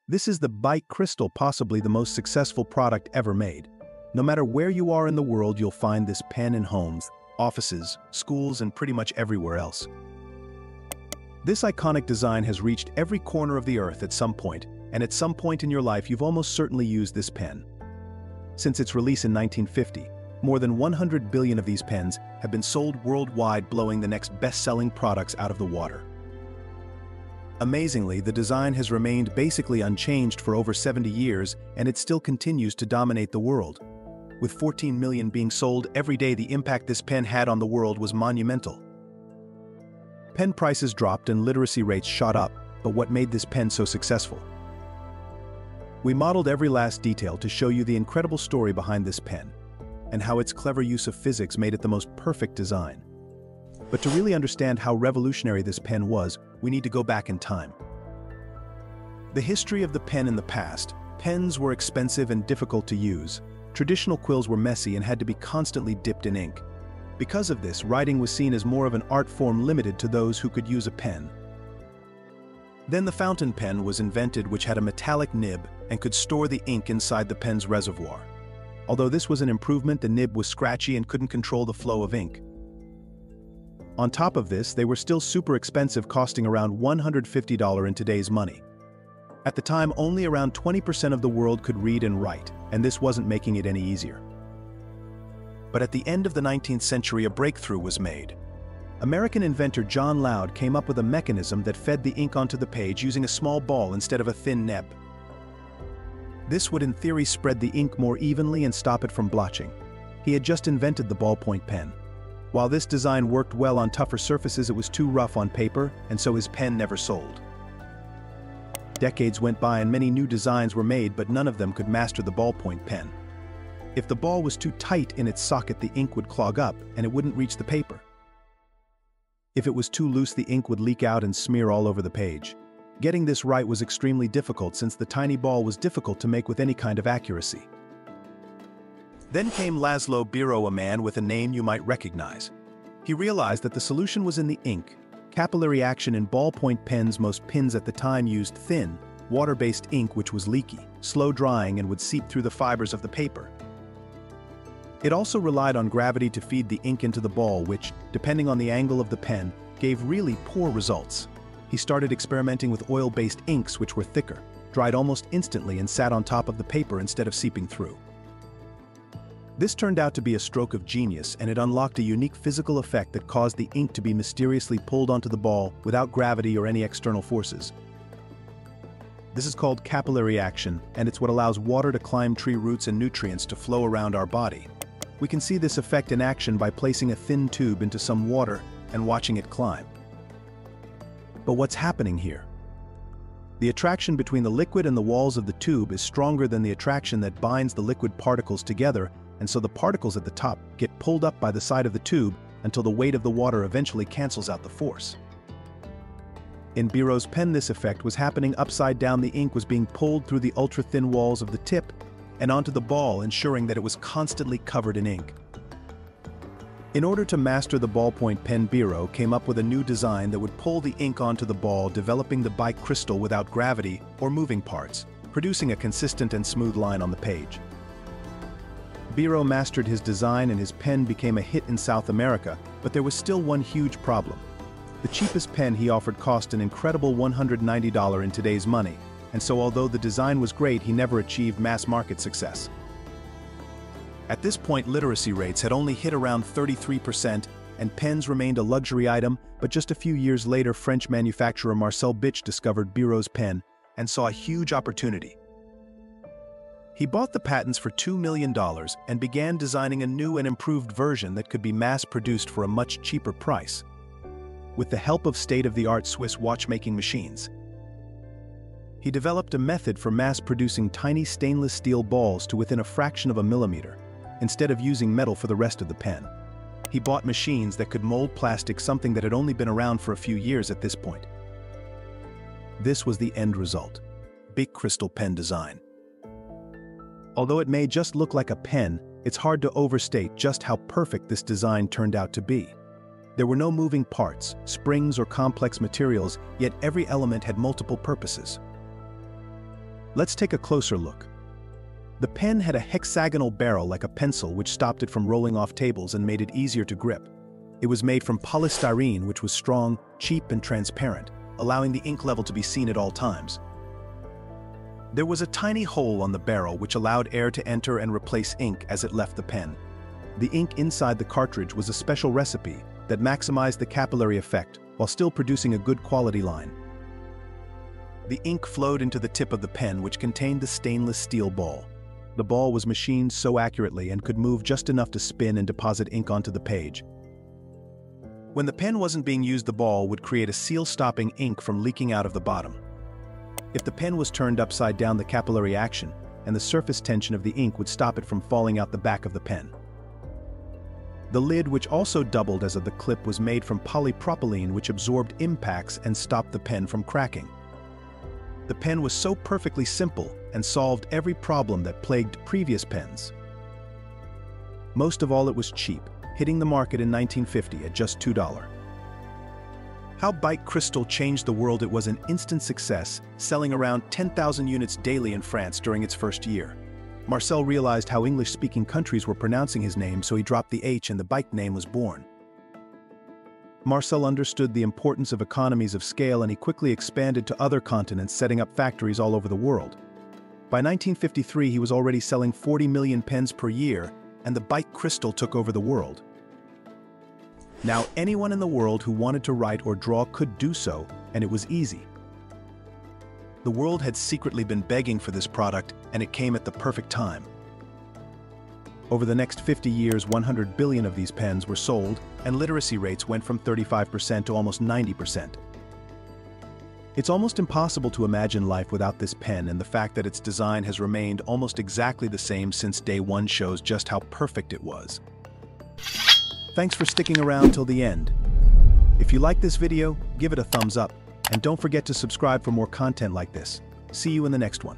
This is the Bic Cristal, possibly the most successful product ever made. No matter where you are in the world, you'll find this pen in homes, offices, schools, and pretty much everywhere else. This iconic design has reached every corner of the earth at some point, and at some point in your life you've almost certainly used this pen. Since its release in 1950, more than 100 billion of these pens have been sold worldwide, blowing the next best-selling products out of the water. Amazingly, the design has remained basically unchanged for over 70 years, and it still continues to dominate the world. With 14 million being sold every day, the impact this pen had on the world was monumental. Pen prices dropped and literacy rates shot up, but what made this pen so successful? We modeled every last detail to show you the incredible story behind this pen, and how its clever use of physics made it the most perfect design. But to really understand how revolutionary this pen was, we need to go back in time. The history of the pen in the past. Pens were expensive and difficult to use. Traditional quills were messy and had to be constantly dipped in ink. Because of this, writing was seen as more of an art form limited to those who could use a pen. Then the fountain pen was invented, which had a metallic nib and could store the ink inside the pen's reservoir. Although this was an improvement, the nib was scratchy and couldn't control the flow of ink. On top of this, they were still super expensive, costing around $150 in today's money. At the time, only around 20% of the world could read and write, and this wasn't making it any easier. But at the end of the 19th century, a breakthrough was made. American inventor John Loud came up with a mechanism that fed the ink onto the page using a small ball instead of a thin nib. This would in theory spread the ink more evenly and stop it from blotching. He had just invented the ballpoint pen. While this design worked well on tougher surfaces, it was too rough on paper, and so his pen never sold. Decades went by and many new designs were made, but none of them could master the ballpoint pen. If the ball was too tight in its socket, the ink would clog up and it wouldn't reach the paper. If it was too loose, the ink would leak out and smear all over the page. Getting this right was extremely difficult, since the tiny ball was difficult to make with any kind of accuracy. Then came Laszlo Biro, a man with a name you might recognize. He realized that the solution was in the ink. Capillary action in ballpoint pens. Most pens at the time used thin, water-based ink, which was leaky, slow drying, and would seep through the fibers of the paper. It also relied on gravity to feed the ink into the ball, which, depending on the angle of the pen, gave really poor results. He started experimenting with oil-based inks, which were thicker, dried almost instantly, and sat on top of the paper instead of seeping through. This turned out to be a stroke of genius, and it unlocked a unique physical effect that caused the ink to be mysteriously pulled onto the ball without gravity or any external forces. This is called capillary action, and it's what allows water to climb tree roots and nutrients to flow around our body. We can see this effect in action by placing a thin tube into some water and watching it climb. But what's happening here? The attraction between the liquid and the walls of the tube is stronger than the attraction that binds the liquid particles together, and so the particles at the top get pulled up by the side of the tube until the weight of the water eventually cancels out the force. In Biro's pen, this effect was happening upside down. The ink was being pulled through the ultra-thin walls of the tip and onto the ball, ensuring that it was constantly covered in ink. In order to master the ballpoint pen, Biro came up with a new design that would pull the ink onto the ball, developing the Bic Cristal without gravity or moving parts, producing a consistent and smooth line on the page. Biro mastered his design and his pen became a hit in South America, but there was still one huge problem. The cheapest pen he offered cost an incredible $190 in today's money, and so although the design was great, he never achieved mass market success. At this point, literacy rates had only hit around 33%, and pens remained a luxury item, but just a few years later, French manufacturer Marcel Bic discovered Biro's pen and saw a huge opportunity. He bought the patents for $2 million and began designing a new and improved version that could be mass-produced for a much cheaper price, with the help of state-of-the-art Swiss watchmaking machines. He developed a method for mass-producing tiny stainless steel balls to within a fraction of a millimeter, instead of using metal for the rest of the pen. He bought machines that could mold plastic, something that had only been around for a few years at this point. This was the end result: Bic Cristal pen design. Although it may just look like a pen, it's hard to overstate just how perfect this design turned out to be. There were no moving parts, springs, or complex materials, yet every element had multiple purposes. Let's take a closer look. The pen had a hexagonal barrel like a pencil which stopped it from rolling off tables and made it easier to grip. It was made from polystyrene, which was strong, cheap, and transparent, allowing the ink level to be seen at all times. There was a tiny hole on the barrel which allowed air to enter and replace ink as it left the pen. The ink inside the cartridge was a special recipe that maximized the capillary effect while still producing a good quality line. The ink flowed into the tip of the pen, which contained the stainless steel ball. The ball was machined so accurately and could move just enough to spin and deposit ink onto the page. When the pen wasn't being used, the ball would create a seal stopping ink from leaking out of the bottom. If the pen was turned upside down, the capillary action and the surface tension of the ink would stop it from falling out the back of the pen. The lid, which also doubled as the clip, was made from polypropylene, which absorbed impacts and stopped the pen from cracking. The pen was so perfectly simple and solved every problem that plagued previous pens. Most of all, it was cheap, hitting the market in 1950 at just $2. How Bic Cristal changed the world. It was an instant success, selling around 10,000 units daily in France during its first year. Marcel realized how English-speaking countries were pronouncing his name, so he dropped the H and the Bic name was born. Marcel understood the importance of economies of scale, and he quickly expanded to other continents, setting up factories all over the world. By 1953, he was already selling 40 million pens per year, and the Bic Cristal took over the world. Now anyone in the world who wanted to write or draw could do so, and it was easy. The world had secretly been begging for this product, and it came at the perfect time. Over the next 50 years, 100 billion of these pens were sold, and literacy rates went from 35% to almost 90%. It's almost impossible to imagine life without this pen, and the fact that its design has remained almost exactly the same since day one shows just how perfect it was. Thanks for sticking around till the end. If you like this video, give it a thumbs up, and don't forget to subscribe for more content like this. See you in the next one.